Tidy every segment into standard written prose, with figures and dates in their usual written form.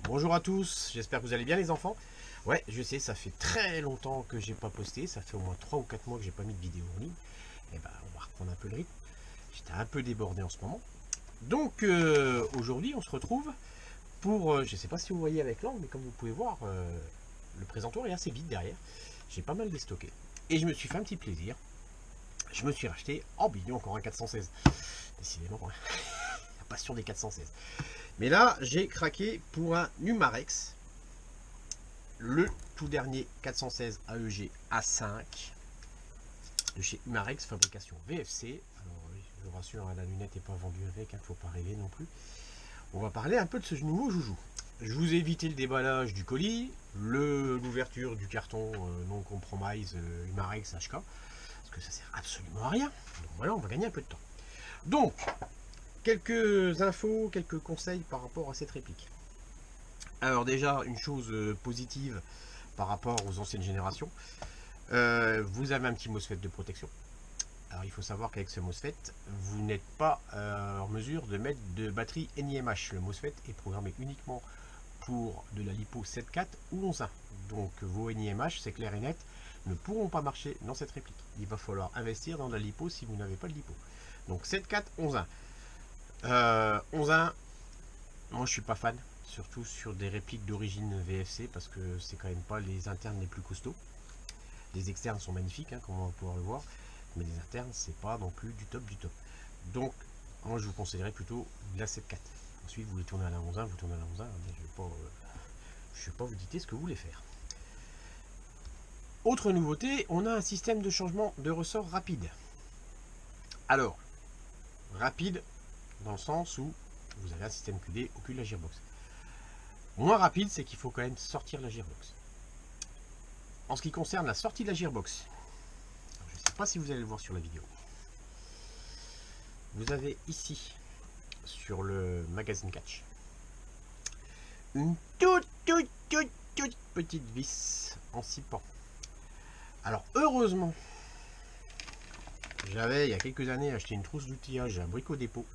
Bonjour à tous, j'espère que vous allez bien les enfants. Ouais, je sais, ça fait très longtemps que j'ai pas posté, ça fait au moins 3 ou 4 mois que j'ai pas mis de vidéo en ligne. Et ben on va reprendre un peu le rythme. J'étais un peu débordé en ce moment. Donc aujourd'hui on se retrouve pour, je sais pas si vous voyez avec l'angle, mais comme vous pouvez voir, le présentoir est assez vide derrière. J'ai pas mal déstocké. Et je me suis fait un petit plaisir. Je me suis racheté, oh bidon, encore un 416. Décidément, la passion des 416. Mais là, j'ai craqué pour un Numarex, le tout dernier 416 AEG A5 de chez Numarex, fabrication VFC. Alors, je vous rassure, la lunette n'est pas vendue avec, il ne faut pas rêver non plus. On va parler un peu de ce nouveau joujou. Je vous ai évité le déballage du colis, l'ouverture du carton non compromise Numarex HK, parce que ça sert absolument à rien. Donc voilà, on va gagner un peu de temps. Donc, quelques infos, quelques conseils par rapport à cette réplique. Alors déjà, une chose positive par rapport aux anciennes générations, vous avez un petit MOSFET de protection. Alors il faut savoir qu'avec ce MOSFET, vous n'êtes pas en mesure de mettre de batterie NiMH. Le MOSFET est programmé uniquement pour de la LiPo 7.4 ou 11.1. Donc vos NiMH, c'est clair et net, ne pourront pas marcher dans cette réplique. Il va falloir investir dans de la LiPo si vous n'avez pas de LiPo. Donc 7.4, 11.1. 11.1, moi je suis pas fan, surtout sur des répliques d'origine VFC, parce que c'est quand même pas les internes les plus costauds. Les externes sont magnifiques, hein, comme on va pouvoir le voir, mais les internes c'est pas non plus du top du top. Donc moi je vous conseillerais plutôt la 7.4. Ensuite vous voulez tourner à la 11.1, vous tournez à la 11.1, je vais pas vous dicter ce que vous voulez faire. Autre nouveauté, on a un système de changement de ressort rapide. Alors, rapide dans le sens où vous avez un système QD au cul de la gearbox. Moins rapide, c'est qu'il faut quand même sortir la gearbox. En ce qui concerne la sortie de la gearbox, je ne sais pas si vous allez le voir sur la vidéo. Vous avez ici, sur le magazine catch, une toute petite vis en 6 pans. Alors heureusement, j'avais il y a quelques années acheté une trousse d'outillage à Brico Dépôt.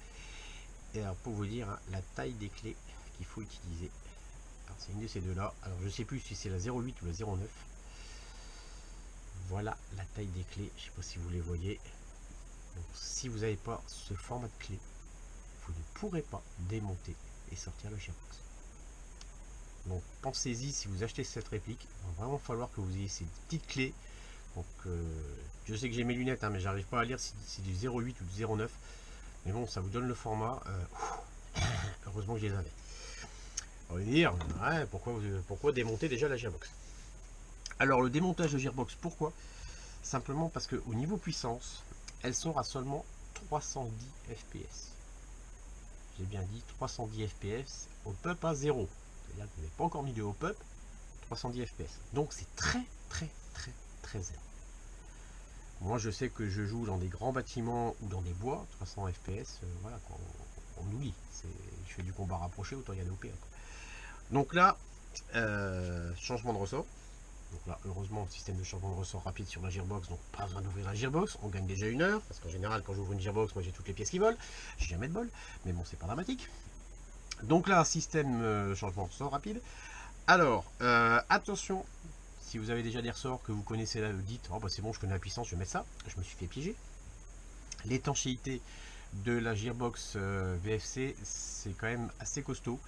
Et alors pour vous dire, hein, la taille des clés qu'il faut utiliser. C'est une de ces deux là. Alors je ne sais plus si c'est la 08 ou la 09. Voilà la taille des clés. Je ne sais pas si vous les voyez. Donc, si vous n'avez pas ce format de clé, vous ne pourrez pas démonter et sortir le gearbox. Donc pensez-y, si vous achetez cette réplique, il va vraiment falloir que vous ayez ces petites clés. Donc je sais que j'ai mes lunettes, hein, mais j'arrive pas à lire si c'est du 08 ou du 09. Mais bon, ça vous donne le format. Heureusement que je les avais. On va dire, ouais, pourquoi démonter déjà la gearbox? Alors le démontage de gearbox, pourquoi? Simplement parce que au niveau puissance, elles sont à seulement 310 fps. J'ai bien dit 310 fps au pop à 0. C'est-à-dire que vous n'avez pas encore mis de au pop, 310 fps. Donc c'est très zen. Moi je sais que je joue dans des grands bâtiments ou dans des bois, 300 fps, voilà, on oublie. Je fais du combat rapproché, autant y aller au PA. Donc là, changement de ressort. Donc là, heureusement, système de changement de ressort rapide sur la gearbox, donc pas besoin d'ouvrir la gearbox. On gagne déjà 1 heure, parce qu'en général, quand j'ouvre une gearbox, moi j'ai toutes les pièces qui volent. J'ai jamais de bol, mais bon, c'est pas dramatique. Donc là, système changement de ressort rapide. Alors, attention, si vous avez déjà des ressorts que vous connaissez là, vous dites, oh bah c'est bon, je connais la puissance, je vais mettre ça. Je me suis fait piéger. L'étanchéité de la gearbox VFC, c'est quand même assez costaud.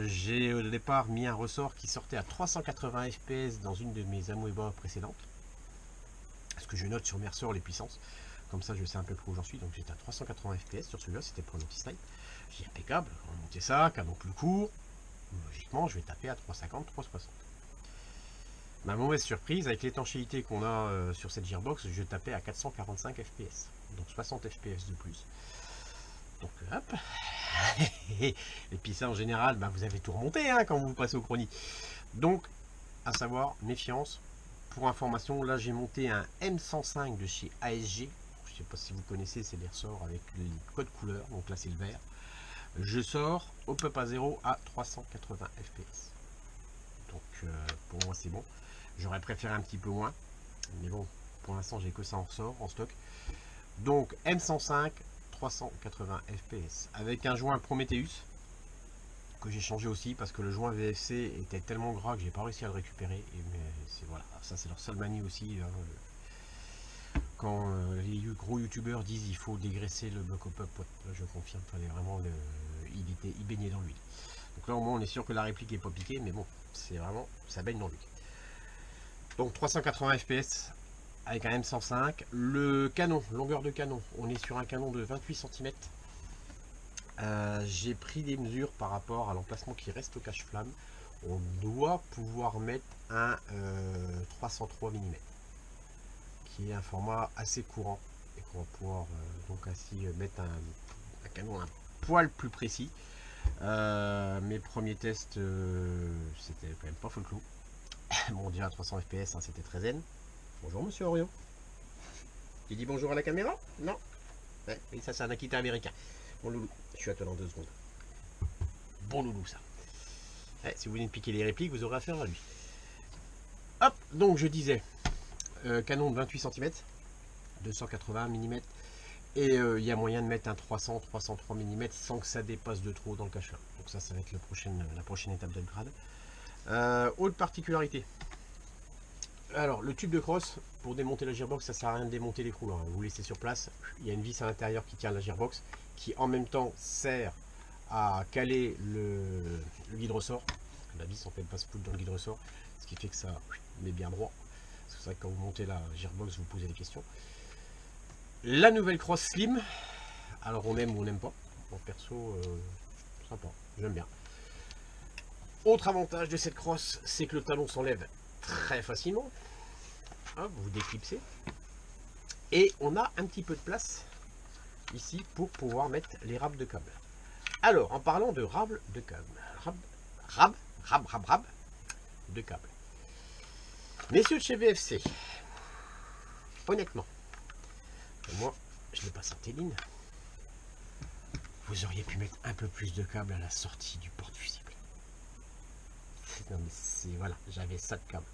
J'ai au départ mis un ressort qui sortait à 380 fps dans une de mes Amoeba précédentes. Parce que je note sur mes ressorts les puissances. Comme ça, je sais un peu plus où j'en suis. Donc j'étais à 380 fps sur celui-là, c'était pour un anti-snipe. J'ai dit impeccable, on va monter ça, canon plus court. Logiquement, je vais taper à 350, 360. Ma mauvaise surprise, avec l'étanchéité qu'on a sur cette gearbox, je tapais à 445 fps. Donc 60 fps de plus. Donc hop. Et puis ça en général, bah, vous avez tout remonté hein, quand vous passez au chronique. Donc, à savoir, méfiance. Pour information, là j'ai monté un M105 de chez ASG. Je ne sais pas si vous connaissez, c'est les ressorts avec les codes couleurs. Donc là c'est le vert. Je sors au pop à 0 à 380 fps. Donc pour moi c'est bon. J'aurais préféré un petit peu moins. Mais bon, pour l'instant j'ai que ça en ressort, en stock. Donc M105, 380 fps avec un joint Prometheus que j'ai changé aussi parce que le joint VFC était tellement gras que j'ai pas réussi à le récupérer. Et mais c'est voilà, ça c'est leur seule manie aussi. Quand les gros youtubeurs disent il faut dégraisser le bloc au pop, ouais, je confirme, fallait vraiment il baignait dans l'huile. Donc là au moins on est sûr que la réplique est pas piquée, mais bon, c'est vraiment, ça baigne dans l'huile. Donc 380 fps avec un M105. Le canon, longueur de canon, on est sur un canon de 28 cm. J'ai pris des mesures par rapport à l'emplacement qui reste au cache-flamme. On doit pouvoir mettre un 303 mm, qui est un format assez courant et qu'on va pouvoir donc ainsi mettre un canon un poil plus précis. Mes premiers tests, c'était quand même pas full clou. Bon, déjà 300 fps, hein, c'était très zen. Bonjour monsieur Orion. Tu dis bonjour à la caméra? Non. Ouais, et ça c'est un Akita américain. Bon loulou, je suis à toi dans 2 secondes. Bon loulou ça. Ouais, si vous voulez me piquer les répliques, vous aurez affaire à lui. Hop, donc je disais, canon de 28 cm, 280 mm, et il y a moyen de mettre un 300-303 mm sans que ça dépasse de trop dans le cache-flamme. Donc ça va être la prochaine étape d'upgrade. Autre particularité. Alors, le tube de crosse, pour démonter la gearbox, ça sert à rien de démonter les l'écrou. Vous laissez sur place. Il y a une vis à l'intérieur qui tient la gearbox, qui en même temps sert à caler le guide ressort. La vis en fait passe poutre dans le guide ressort, ce qui fait que ça met bien droit. C'est vrai que quand vous montez la gearbox, vous posez des questions. La nouvelle crosse slim. Alors on aime ou on n'aime pas. Bon, perso, sympa, j'aime bien. Autre avantage de cette crosse, c'est que le talon s'enlève très facilement. Hop, vous déclipsez. Et on a un petit peu de place ici pour pouvoir mettre les rames de câble. Alors, en parlant de rames de câble, rab de câble. Messieurs de chez VFC, honnêtement, moi, je n'ai pas Sainte-Héline. Vous auriez pu mettre un peu plus de câble à la sortie du porte-fusible. Non mais c'est voilà, j'avais ça de câble.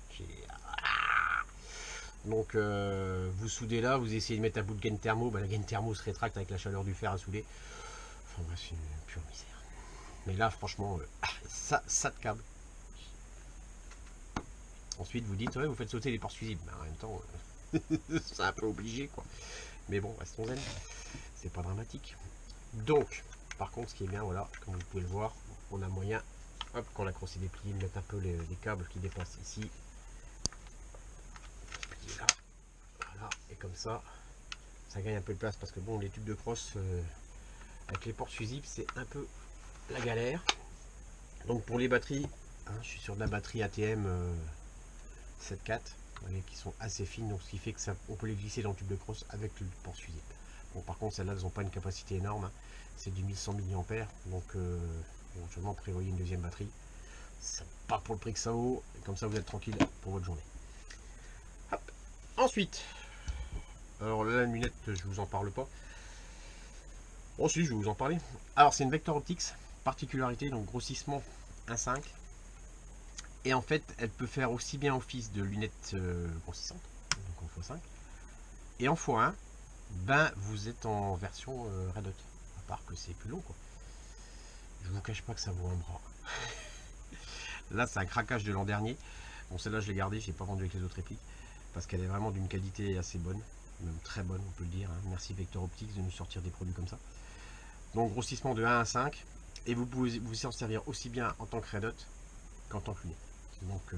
Donc vous soudez là, vous essayez de mettre un bout de gaine thermo, la gaine thermo se rétracte avec la chaleur du fer à souder. Enfin bref, c'est une pure misère. Mais là franchement, ça de câble. Ensuite vous dites ouais, vous faites sauter les portes fusibles. En même temps, c'est un peu obligé quoi. Mais bon, restons zen. C'est pas dramatique. Donc, par contre, ce qui est bien, voilà, comme vous pouvez le voir, on a moyen, hop, quand la crosse est dépliée, de mettre un peu les câbles qui dépassent ici. Là, voilà, et comme ça gagne un peu de place parce que bon, les tubes de crosse avec les portes fusibles, c'est un peu la galère. Donc pour les batteries, hein, je suis sur de la batterie ATM 7.4, qui sont assez fines, donc ce qui fait que ça, on peut les glisser dans le tube de crosse avec le porte fusible. Bon, par contre, celles-là, elles n'ont pas une capacité énorme, hein. C'est du 1100 mAh, donc éventuellement prévoyez une deuxième batterie. C'est pas pour le prix que ça vaut, et comme ça vous êtes tranquille pour votre journée. Hop. Ensuite, alors là, la lunette, je vous en parle pas. Bon, si, je vais vous en parler. Alors, c'est une Vector Optics, particularité, donc grossissement 1.5. Et en fait, elle peut faire aussi bien office de lunette grossissante, donc en x5, et en x1, ben vous êtes en version Red Dot, à part que c'est plus long quoi. Je vous cache pas que ça vaut un bras. Là, c'est un craquage de l'an dernier. Bon, celle-là, je l'ai gardée, je l'ai pas vendue avec les autres répliques, parce qu'elle est vraiment d'une qualité assez bonne, même très bonne, on peut le dire. Hein. Merci Vector Optics de nous sortir des produits comme ça. Donc, grossissement de 1 à 5, et vous pouvez vous en servir aussi bien en tant que Red Dot qu'en tant que lunette. Donc,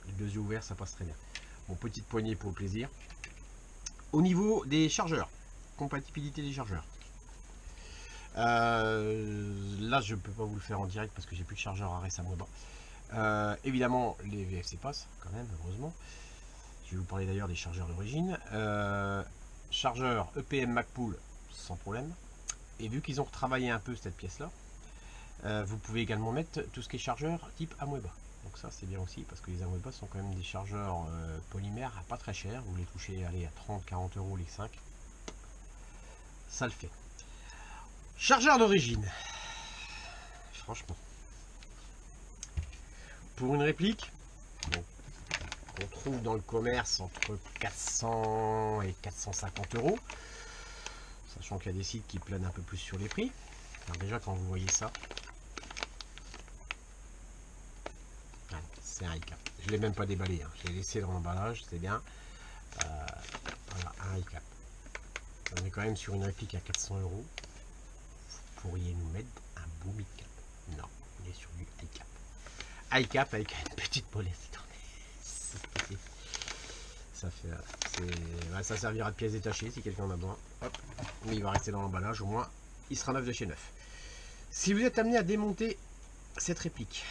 les deux yeux ouverts, ça passe très bien. Bon, petite poignée pour le plaisir. Au niveau des chargeurs, compatibilité des chargeurs. Là, je ne peux pas vous le faire en direct parce que j'ai plus de chargeur à RS à Moeba. Évidemment, les VFC passent quand même, heureusement. Je vais vous parler d'ailleurs des chargeurs d'origine. Chargeur EPM MacPool, sans problème. Et vu qu'ils ont retravaillé un peu cette pièce-là, vous pouvez également mettre tout ce qui est chargeur type Amoeba. Donc ça c'est bien aussi parce que les Amoeba sont quand même des chargeurs polymères pas très chers. Vous les touchez allez, à 30-40 € les 5. Ça le fait. Chargeur d'origine. Franchement. Pour une réplique, qu'on trouve dans le commerce entre 400 et 450 €. Sachant qu'il y a des sites qui planent un peu plus sur les prix. Alors déjà quand vous voyez ça, c'est un ICAP. Je l'ai même pas déballé, hein. Je l'ai laissé dans l'emballage, c'est bien. Voilà, un ICAP. On est quand même sur une réplique à 400 €. Vous pourriez nous mettre un beau mid-cap. Non, on est sur du ICAP. ICAP avec une petite molette. Ça fait, ça servira de pièce détachée si quelqu'un en a besoin. Hop. Mais il va rester dans l'emballage, au moins il sera neuf de chez neuf. Si vous êtes amené à démonter cette réplique,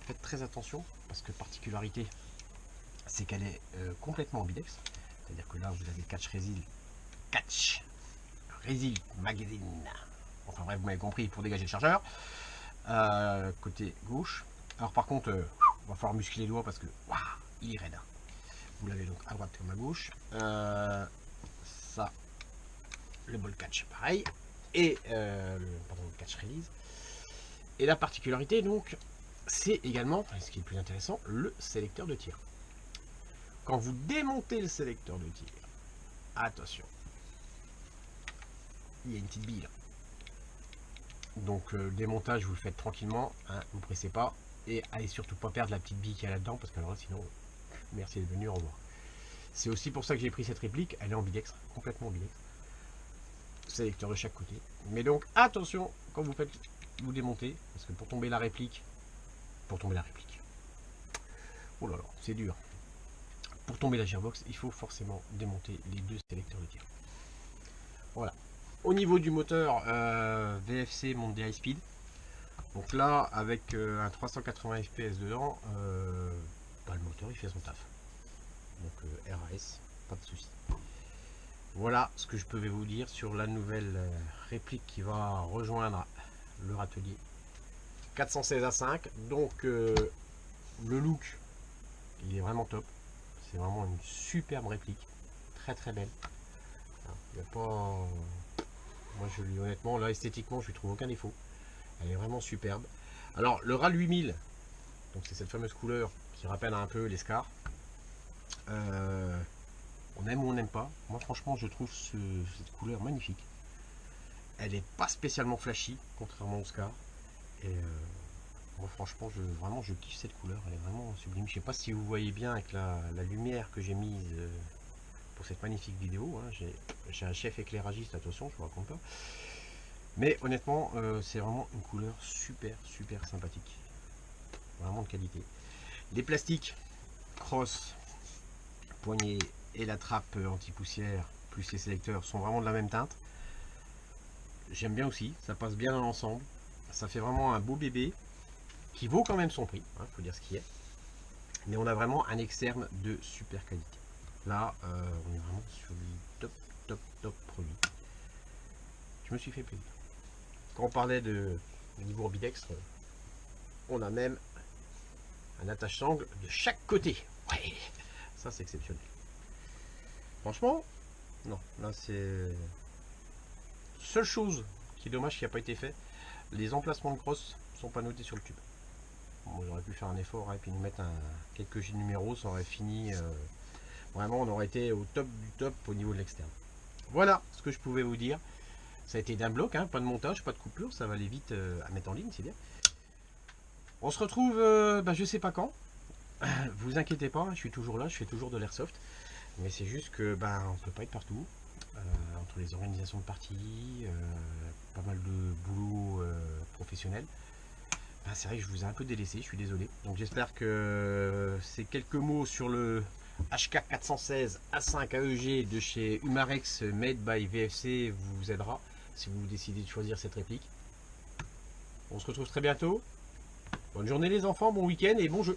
faites très attention parce que particularité, c'est qu'elle est complètement ambidex. C'est-à-dire que là vous avez Catch Resil Magazine. Enfin bref, vous m'avez compris, pour dégager le chargeur. Côté gauche. Alors par contre, on va falloir muscler les doigts parce que waouh, il est raide. Hein. Vous l'avez donc à droite comme à gauche. Ça, le ball catch, pareil. Et le catch release. Et la particularité, donc, c'est également, ce qui est le plus intéressant, le sélecteur de tir. Quand vous démontez le sélecteur de tir, attention, il y a une petite bille là. Donc, le démontage, vous le faites tranquillement, hein, vous ne pressez pas. Et allez surtout pas perdre la petite bille qu'il y a là-dedans, parce que alors, sinon, merci d'être venu, au revoir. C'est aussi pour ça que j'ai pris cette réplique, elle est ambidextre, complètement ambidextre. Sélecteur de chaque côté. Mais donc, attention, quand vous faites, vous démontez, parce que pour tomber la réplique, oh là là, c'est dur. Pour tomber la gearbox, il faut forcément démonter les deux sélecteurs de tir. Voilà. Au niveau du moteur, VFC monte des high speed. Donc là, avec un 380 fps dedans, le moteur il fait son taf. Donc RAS, pas de souci. Voilà ce que je pouvais vous dire sur la nouvelle réplique qui va rejoindre le râtelier 416 A5. Donc le look, il est vraiment top. C'est vraiment une superbe réplique, très très belle. Il n'y a pas, moi je lui honnêtement là esthétiquement je lui trouve aucun défaut. Elle est vraiment superbe. Alors le RAL 8000, donc c'est cette fameuse couleur qui rappelle un peu les Scars. On aime ou on n'aime pas. Moi franchement je trouve cette couleur magnifique. Elle n'est pas spécialement flashy, contrairement au Scar. Et moi franchement je kiffe cette couleur. Elle est vraiment sublime. Je sais pas si vous voyez bien avec la lumière que j'ai mise pour cette magnifique vidéo. Hein. J'ai un chef éclairagiste, attention, je vous raconte pas. Mais honnêtement, c'est vraiment une couleur super sympathique. Vraiment de qualité. Les plastiques cross, poignée et la trappe anti-poussière, plus les sélecteurs sont vraiment de la même teinte. J'aime bien aussi, ça passe bien dans l'ensemble. Ça fait vraiment un beau bébé qui vaut quand même son prix, hein, faut dire ce qui est. Mais on a vraiment un externe de super qualité. Là, on est vraiment sur du top produit. Je me suis fait plaisir. Quand on parlait de niveau ambidextre, on a même un attache-sangle de chaque côté. Ouais, ça c'est exceptionnel. Franchement, non, là c'est... Seule chose qui est dommage qui n'a pas été fait, les emplacements de crosse sont pas notés sur le tube. Bon, j'aurais pu faire un effort et puis nous mettre quelques numéros, ça aurait fini... vraiment, on aurait été au top du top au niveau de l'externe. Voilà ce que je pouvais vous dire. Ça a été d'un bloc, hein, pas de montage, pas de coupure, ça va aller vite à mettre en ligne, c'est bien. On se retrouve, je sais pas quand. Vous inquiétez pas, je suis toujours là, je fais toujours de l'airsoft. Mais c'est juste que on peut pas être partout. Entre les organisations de parties, pas mal de boulot professionnel. C'est vrai que je vous ai un peu délaissé, je suis désolé. Donc j'espère que ces quelques mots sur le HK416 A5 AEG de chez Umarex Made by VFC vous aidera si vous décidez de choisir cette réplique. On se retrouve très bientôt. Bonne journée les enfants, bon week-end et bon jeu.